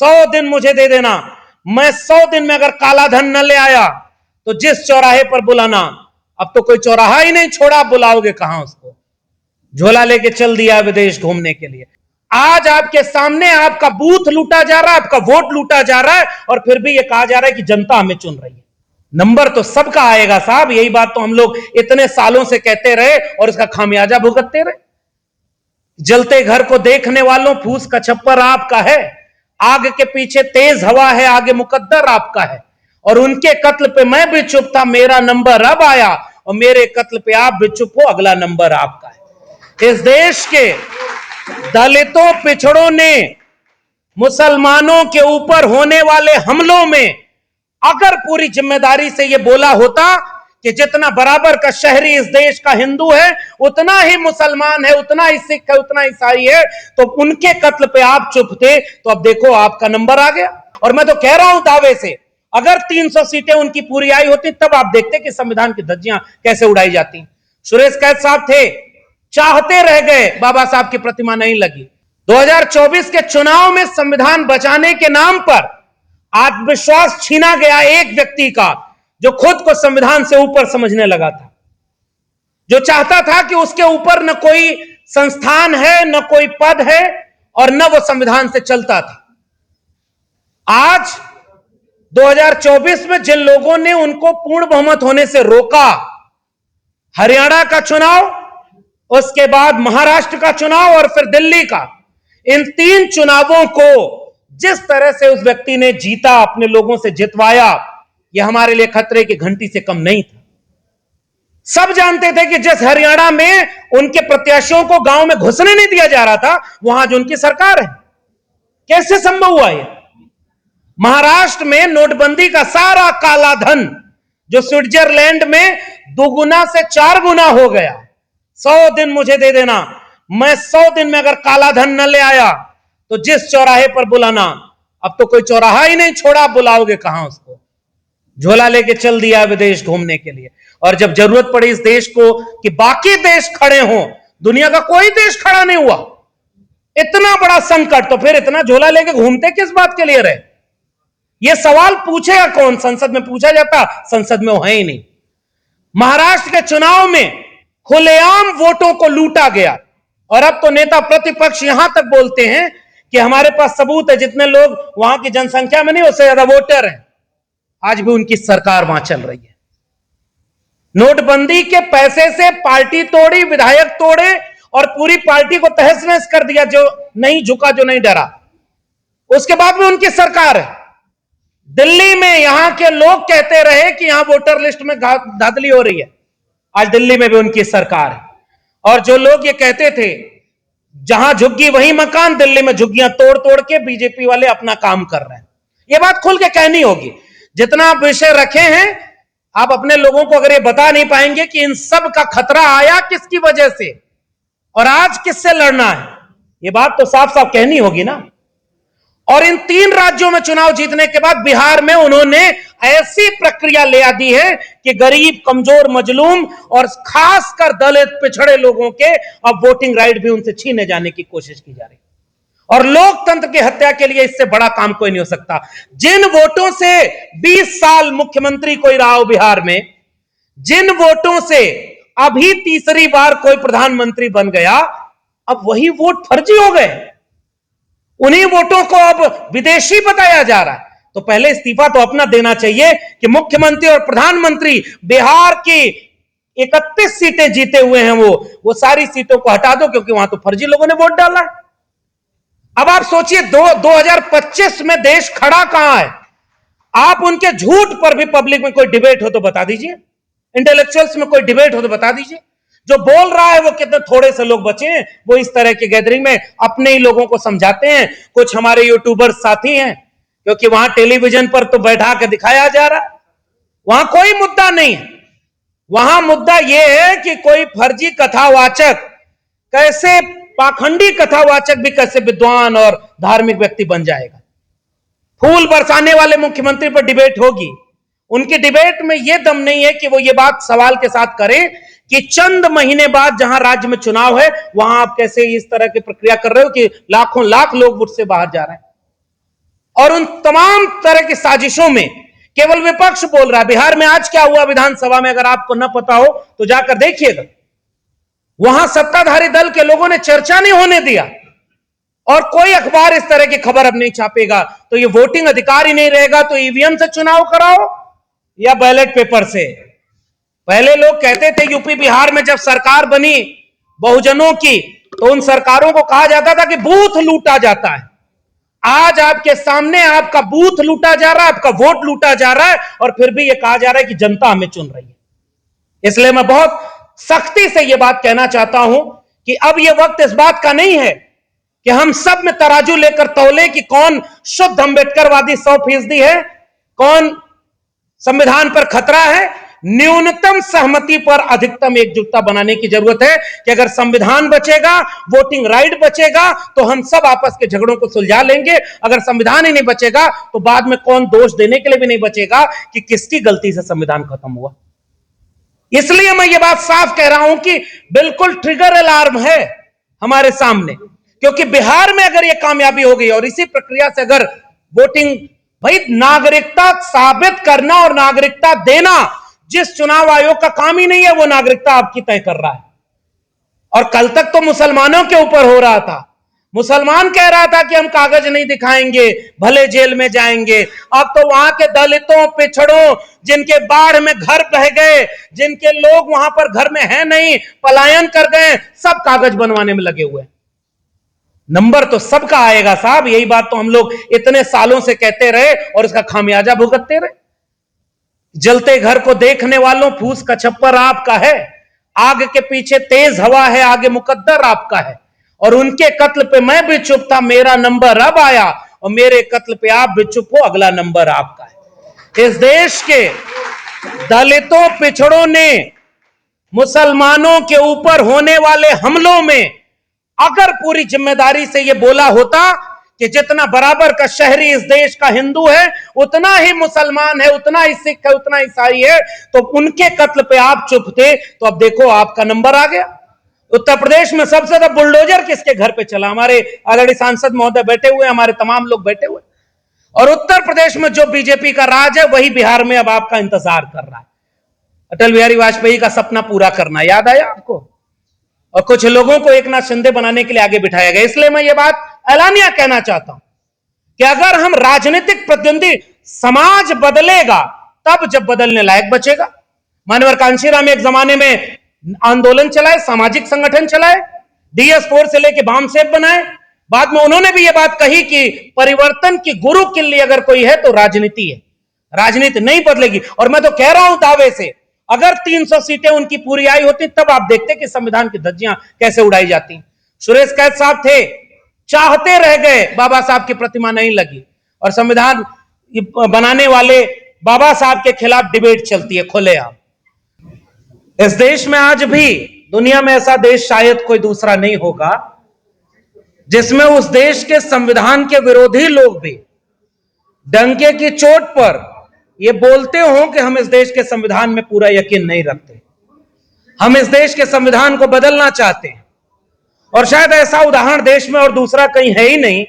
100 दिन मुझे दे देना, मैं 100 दिन में अगर काला धन न ले आया तो जिस चौराहे पर बुलाना। अब तो कोई चौराहा ही नहीं छोड़ा, आप बुलाओगे कहां उसको? झोला लेके चल दिया विदेश घूमने के लिए। आज आपके सामने आपका बूथ लूटा जा रहा है, आपका वोट लूटा जा रहा है, और फिर भी यह कहा जा रहा है कि जनता हमें चुन रही है। नंबर तो सबका आएगा साहब, यही बात तो हम लोग इतने सालों से कहते रहे और इसका खामियाजा भुगतते रहे। जलते घर को देखने वालों, फूस का छप्पर आपका है, आग के पीछे तेज हवा है, आगे मुकद्दर आपका है। और उनके कत्ल पे मैं भी चुप था, मेरा नंबर अब आया, और मेरे कत्ल पे आप भी चुप हो, अगला नंबर आपका है। इस देश के दलितों, पिछड़ों ने मुसलमानों के ऊपर होने वाले हमलों में अगर पूरी जिम्मेदारी से यह बोला होता कि जितना बराबर का शहरी इस देश का हिंदू है, उतना ही मुसलमान है, उतना ही सिख है, उतना ईसाई है, तो उनके कत्ल पे आप चुप थे, तो अब देखो आपका नंबर आ गया। और मैं तो कह रहा हूं दावे से, अगर 300 सीटें उनकी पूरी आई होती तब आप देखते कि संविधान की धज्जियां कैसे उड़ाई जाती। सुरेश कैद साहब थे, चाहते रह गए, बाबा साहब की प्रतिमा नहीं लगी। 2024 के चुनाव में संविधान बचाने के नाम पर आत्मविश्वास छीना गया एक व्यक्ति का, जो खुद को संविधान से ऊपर समझने लगा था, जो चाहता था कि उसके ऊपर न कोई संस्थान है, न कोई पद है, और न वो संविधान से चलता था। आज 2024 में जिन लोगों ने उनको पूर्ण बहुमत होने से रोका, हरियाणा का चुनाव, उसके बाद महाराष्ट्र का चुनाव और फिर दिल्ली का, इन 3 चुनावों को जिस तरह से उस व्यक्ति ने जीता, अपने लोगों से जितवाया, यह हमारे लिए खतरे की घंटी से कम नहीं था। सब जानते थे कि जिस हरियाणा में उनके प्रत्याशियों को गांव में घुसने नहीं दिया जा रहा था, वहां जो उनकी सरकार है। कैसे संभव हुआ यह? महाराष्ट्र में नोटबंदी का सारा काला धन जो स्विट्जरलैंड में 2 गुना से 4 गुना हो गया। 100 दिन मुझे दे देना, मैं 100 दिन में अगर काला धन न ले आया तो जिस चौराहे पर बुलाना। अब तो कोई चौराहा ही नहीं छोड़ा, आप बुलाओगे कहां उसको? झोला लेके चल दिया विदेश घूमने के लिए। और जब जरूरत पड़ी इस देश को कि बाकी देश खड़े हों, दुनिया का कोई देश खड़ा नहीं हुआ। इतना बड़ा संकट, तो फिर इतना झोला लेके घूमते किस बात के लिए रहे? यह सवाल पूछेगा कौन? संसद में पूछा जाता, संसद में वो है ही नहीं। महाराष्ट्र के चुनाव में खुलेआम वोटों को लूटा गया, और अब तो नेता प्रतिपक्ष यहां तक बोलते हैं कि हमारे पास सबूत है, जितने लोग वहां की जनसंख्या में नहीं, उससे ज्यादा वोटर हैं। आज भी उनकी सरकार वहां चल रही है। नोटबंदी के पैसे से पार्टी तोड़ी, विधायक तोड़े, और पूरी पार्टी को तहस नहस कर दिया, जो नहीं झुका, जो नहीं डरा। उसके बाद में उनकी सरकार है। दिल्ली में यहां के लोग कहते रहे कि यहां वोटर लिस्ट में धांधली हो रही है, आज दिल्ली में भी उनकी सरकार है। और जो लोग ये कहते थे जहां झुग्गी वहीं मकान, दिल्ली में झुग्गियां तोड़ तोड़ के बीजेपी वाले अपना काम कर रहे हैं। ये बात खुल के कहनी होगी। जितना आप विषय रखे हैं, आप अपने लोगों को अगर ये बता नहीं पाएंगे कि इन सब का खतरा आया किसकी वजह से और आज किससे लड़ना है, ये बात तो साफ साफ कहनी होगी ना। और इन 3 राज्यों में चुनाव जीतने के बाद बिहार में उन्होंने ऐसी प्रक्रिया ले आ दी है कि गरीब, कमजोर, मजलूम और खासकर दलित, पिछड़े लोगों के अब वोटिंग राइट भी उनसे छीने जाने की कोशिश की जा रही है। और लोकतंत्र की हत्या के लिए इससे बड़ा काम कोई नहीं हो सकता। जिन वोटों से 20 साल मुख्यमंत्री कोई रहा हो बिहार में, जिन वोटों से अभी तीसरी बार कोई प्रधानमंत्री बन गया, अब वही वोट फर्जी हो गए। उन्हीं वोटों को अब विदेशी बताया जा रहा है। तो पहले इस्तीफा तो अपना देना चाहिए कि मुख्यमंत्री और प्रधानमंत्री बिहार की 31 सीटें जीते हुए हैं, वो सारी सीटों को हटा दो, क्योंकि वहां तो फर्जी लोगों ने वोट डाला है। अब आप सोचिए 2025 में देश खड़ा कहां है? आप उनके झूठ पर भी पब्लिक में कोई डिबेट हो तो बता दीजिए, इंटेलेक्चुअल्स में कोई डिबेट हो तो बता दीजिए। जो बोल रहा है वो कितने थोड़े से लोग बचे हैं, वो इस तरह के गैदरिंग में अपने ही लोगों को समझाते हैं। कुछ हमारे यूट्यूबर्स साथी हैं, क्योंकि वहां टेलीविजन पर तो बैठा के दिखाया जा रहा है, वहां कोई मुद्दा नहीं है। वहां मुद्दा यह है कि कोई फर्जी कथावाचक कैसे, पाखंडी कथावाचक भी कैसे विद्वान और धार्मिक व्यक्ति बन जाएगा। फूल बरसाने वाले मुख्यमंत्री पर डिबेट होगी, उनकी डिबेट में यह दम नहीं है कि वो ये बात सवाल के साथ करें कि चंद महीने बाद जहां राज्य में चुनाव है, वहां आप कैसे इस तरह की प्रक्रिया कर रहे हो कि लाखों लाख लोग वोट से बाहर जा रहे हैं। और उन तमाम तरह की साजिशों में केवल विपक्ष बोल रहा है। बिहार में आज क्या हुआ विधानसभा में, अगर आपको न पता हो तो जाकर देखिएगा। वहां सत्ताधारी दल के लोगों ने चर्चा नहीं होने दिया, और कोई अखबार इस तरह की खबर अब नहीं छापेगा। तो ये वोटिंग अधिकार ही नहीं रहेगा तो ईवीएम से चुनाव कराओ या बैलेट पेपर से। पहले लोग कहते थे यूपी बिहार में जब सरकार बनी बहुजनों की, तो उन सरकारों को कहा जाता था कि बूथ लूटा जाता है। आज आपके सामने आपका बूथ लूटा जा रहा है, आपका वोट लूटा जा रहा है, और फिर भी यह कहा जा रहा है कि जनता हमें चुन रही है। इसलिए मैं बहुत सख्ती से यह बात कहना चाहता हूं कि अब यह वक्त इस बात का नहीं है कि हम सब में तराजू लेकर तौले कि कौन शुद्ध अंबेडकरवादी 100% है, कौन संविधान पर खतरा है। न्यूनतम सहमति पर अधिकतम एकजुटता बनाने की जरूरत है कि अगर संविधान बचेगा, वोटिंग राइट बचेगा, तो हम सब आपस के झगड़ों को सुलझा लेंगे। अगर संविधान ही नहीं बचेगा तो बाद में कौन दोष देने के लिए भी नहीं बचेगा कि किसकी गलती से संविधान खत्म हुआ। इसलिए मैं ये बात साफ कह रहा हूं कि बिल्कुल ट्रिगर अलार्म है हमारे सामने, क्योंकि बिहार में अगर यह कामयाबी हो गई और इसी प्रक्रिया से अगर वोटिंग, भाई नागरिकता साबित करना और नागरिकता देना जिस चुनाव आयोग का काम ही नहीं है, वो नागरिकता आपकी तय कर रहा है। और कल तक तो मुसलमानों के ऊपर हो रहा था, मुसलमान कह रहा था कि हम कागज नहीं दिखाएंगे भले जेल में जाएंगे। अब तो वहां के दलितों, पिछड़ों, जिनके बाढ़ में घर बह गए, जिनके लोग वहां पर घर में है नहीं, पलायन कर गए, सब कागज बनवाने में लगे हुए। नंबर तो सबका आएगा साहब, यही बात तो हम लोग इतने सालों से कहते रहे और इसका खामियाजा भुगतते रहे। जलते घर को देखने वालों, फूस का छप्पर आपका है, आग के पीछे तेज हवा है, आगे मुकद्दर आपका है। और उनके कत्ल पे मैं भी चुप था, मेरा नंबर अब आया, और मेरे कत्ल पे आप भी चुप हो, अगला नंबर आपका है। इस देश के दलितों, पिछड़ों ने मुसलमानों के ऊपर होने वाले हमलों में अगर पूरी जिम्मेदारी से यह बोला होता कि जितना बराबर का शहरी इस देश का हिंदू है, उतना ही मुसलमान है, उतना ही सिख है, उतना ईसाई है, तो उनके कत्ल पे आप चुप थे, तो अब देखो आपका नंबर आ गया। उत्तर प्रदेश में सबसे ज्यादा बुलडोजर किसके घर पे चला? हमारे आदरणीय सांसद महोदय बैठे हुए, हमारे तमाम लोग बैठे हुए। और उत्तर प्रदेश में जो बीजेपी का राज है, वही बिहार में अब आपका इंतजार कर रहा है। अटल बिहारी वाजपेयी का सपना पूरा करना याद आया आपको? और कुछ लोगों को एकनाथ शिंदे बनाने के लिए आगे बिठाया गया। इसलिए मैं ये बात एलानिया कहना चाहता हूं कि अगर हम राजनीतिक प्रतिद्वंदी, समाज बदलेगा तब जब बदलने लायक बचेगा। मानवर कांशीराम एक जमाने में आंदोलन चलाए, सामाजिक संगठन चलाए, DS4 से लेके बामसेब बनाए। बाद में उन्होंने भी यह बात कही कि परिवर्तन की गुरु किल्ली अगर कोई है तो राजनीति है, राजनीति नहीं बदलेगी। और मैं तो कह रहा हूं दावे से, अगर 300 सीटें उनकी पूरी आई होती तब आप देखते कि संविधान की धज्जियां कैसे उड़ाई जाती। सुरेश कैद साहब थे, चाहते रह गए, बाबा साहब की प्रतिमा नहीं लगी, और संविधान बनाने वाले बाबा साहब के खिलाफ डिबेट चलती है खुलेआम। इस देश में आज भी, दुनिया में ऐसा देश शायद कोई दूसरा नहीं होगा जिसमें उस देश के संविधान के विरोधी लोग भी डंके की चोट पर यह बोलते हो कि हम इस देश के संविधान में पूरा यकीन नहीं रखते, हम इस देश के संविधान को बदलना चाहते हैं। और शायद ऐसा उदाहरण देश में और दूसरा कहीं है ही नहीं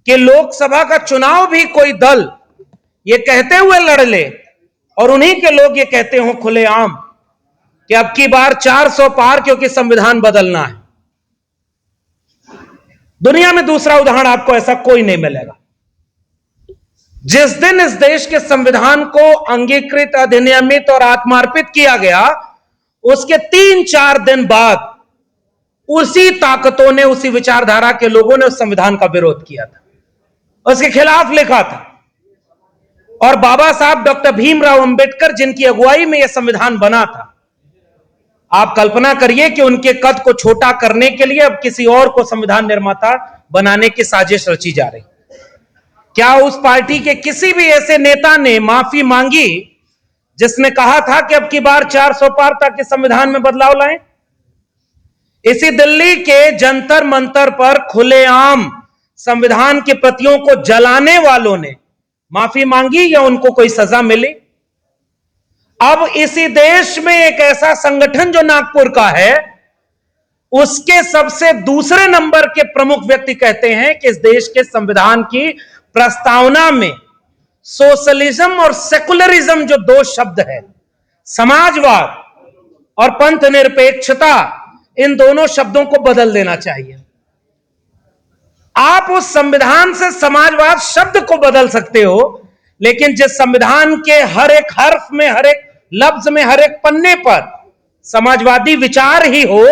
कि लोकसभा का चुनाव भी कोई दल ये कहते हुए लड़ ले और उन्हीं के लोग ये कहते हो खुलेआम कि अब की बार 400 पार, क्योंकि संविधान बदलना है। दुनिया में दूसरा उदाहरण आपको ऐसा कोई नहीं मिलेगा। जिस दिन इस देश के संविधान को अंगीकृत, अधिनियमित और आत्मार्पित किया गया, उसके 3-4 दिन बाद उसी ताकतों ने, उसी विचारधारा के लोगों ने उस संविधान का विरोध किया था, उसके खिलाफ लिखा था। और बाबा साहब डॉक्टर भीमराव अंबेडकर, जिनकी अगुवाई में यह संविधान बना था, आप कल्पना करिए कि उनके कद को छोटा करने के लिए अब किसी और को संविधान निर्माता बनाने की साजिश रची जा रही। क्या उस पार्टी के किसी भी ऐसे नेता ने माफी मांगी जिसने कहा था कि अब की बार 400 पार ताकि संविधान में बदलाव लाएं? इसी दिल्ली के जंतर मंतर पर खुलेआम संविधान की प्रतियों को जलाने वालों ने माफी मांगी या उनको कोई सजा मिली? अब इसी देश में एक ऐसा संगठन जो नागपुर का है, उसके सबसे दूसरे नंबर के प्रमुख व्यक्ति कहते हैं कि इस देश के संविधान की प्रस्तावना में सोशलिज्म और सेकुलरिज्म जो दो शब्द है, समाजवाद और पंथ निरपेक्षता, इन दोनों शब्दों को बदल देना चाहिए। आप उस संविधान से समाजवाद शब्द को बदल सकते हो, लेकिन जिस संविधान के हर एक हर्फ में, हर एक लफ्ज में, हर एक पन्ने पर समाजवादी विचार ही हो,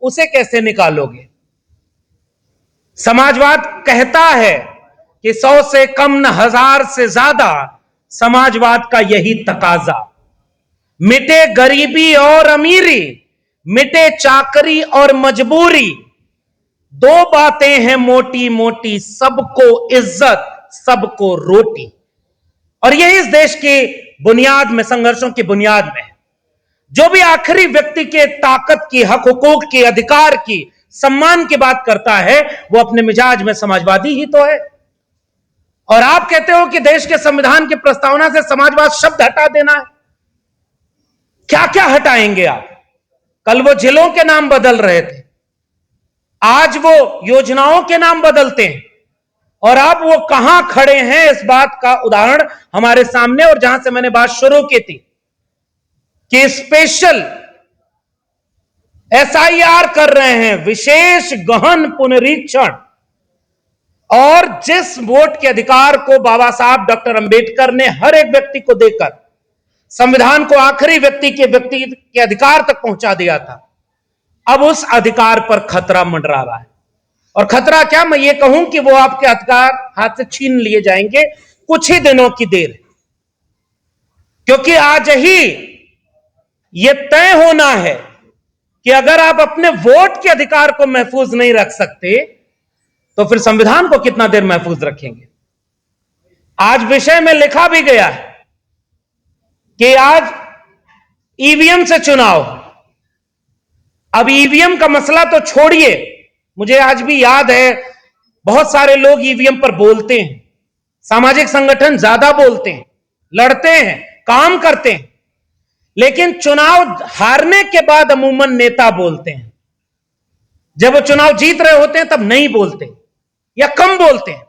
उसे कैसे निकालोगे? समाजवाद कहता है कि 100 से कम न 1000 से ज्यादा, समाजवाद का यही तकाजा। मिटे गरीबी और अमीरी, मिटे चाकरी और मजबूरी, दो बातें हैं मोटी मोटी, सबको इज्जत सबको रोटी। और यही इस देश की बुनियाद में, संघर्षों की बुनियाद में है। जो भी आखिरी व्यक्ति के ताकत की, हक हुकूक की, अधिकार की, सम्मान की बात करता है, वो अपने मिजाज में समाजवादी ही तो है। और आप कहते हो कि देश के संविधान की प्रस्तावना से समाजवाद शब्द हटा देना है। क्या क्या हटाएंगे आप? कल वो जिलों के नाम बदल रहे थे, आज वो योजनाओं के नाम बदलते हैं। और अब वो कहां खड़े हैं, इस बात का उदाहरण हमारे सामने। और जहां से मैंने बात शुरू की थी कि स्पेशल SIR कर रहे हैं, विशेष गहन पुनरीक्षण, और जिस वोट के अधिकार को बाबा साहब डॉक्टर अंबेडकर ने हर एक व्यक्ति को देकर संविधान को आखिरी व्यक्ति के अधिकार तक पहुंचा दिया था, अब उस अधिकार पर खतरा मंडरा रहा है। और खतरा क्या, मैं ये कहूं कि वो आपके अधिकार हाथ से छीन लिए जाएंगे, कुछ ही दिनों की देर है। क्योंकि आज ही यह तय होना है कि अगर आप अपने वोट के अधिकार को महफूज नहीं रख सकते, तो फिर संविधान को कितना देर महफूज रखेंगे? आज विषय में लिखा भी गया है कि आज ईवीएम से चुनाव। अब ईवीएम का मसला तो छोड़िए, मुझे आज भी याद है बहुत सारे लोग ईवीएम पर बोलते हैं, सामाजिक संगठन ज्यादा बोलते हैं, लड़ते हैं, काम करते हैं, लेकिन चुनाव हारने के बाद अमूमन नेता बोलते हैं। जब वो चुनाव जीत रहे होते हैं तब नहीं बोलते या कम बोलते हैं।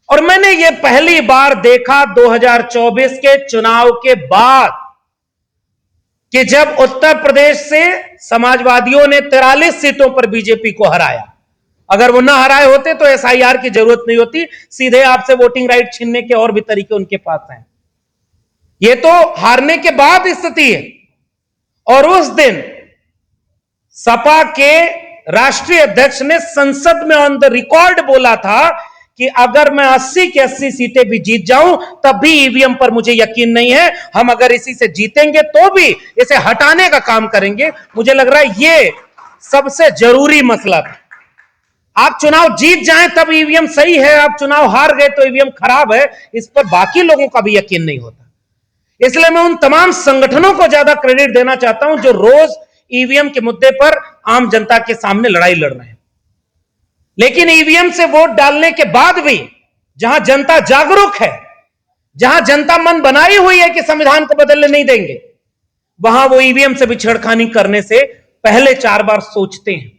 और मैंने ये पहली बार देखा 2024 के चुनाव के बाद कि जब उत्तर प्रदेश से समाजवादियों ने 43 सीटों पर बीजेपी को हराया। अगर वो ना हराए होते तो SIR की जरूरत नहीं होती, सीधे आपसे वोटिंग राइट छीनने के और भी तरीके उनके पास हैं। ये तो हारने के बाद स्थिति है। और उस दिन सपा के राष्ट्रीय अध्यक्ष ने संसद में ऑन द रिकॉर्ड बोला था कि अगर मैं 80 की 80 सीटें भी जीत जाऊं तब भी ईवीएम पर मुझे यकीन नहीं है, हम अगर इसी से जीतेंगे तो भी इसे हटाने का काम करेंगे। मुझे लग रहा है ये सबसे जरूरी मसला था। आप चुनाव जीत जाएं तब ईवीएम सही है, आप चुनाव हार गए तो ईवीएम खराब है, इस पर बाकी लोगों का भी यकीन नहीं होता। इसलिए मैं उन तमाम संगठनों को ज्यादा क्रेडिट देना चाहता हूं जो रोज ईवीएम के मुद्दे पर आम जनता के सामने लड़ाई लड़ रहे हैं। लेकिन ईवीएम से वोट डालने के बाद भी जहां जनता जागरूक है, जहां जनता मन बनाई हुई है कि संविधान को बदलने नहीं देंगे, वहां वो ईवीएम से भी छेड़खानी करने से पहले 4 बार सोचते हैं।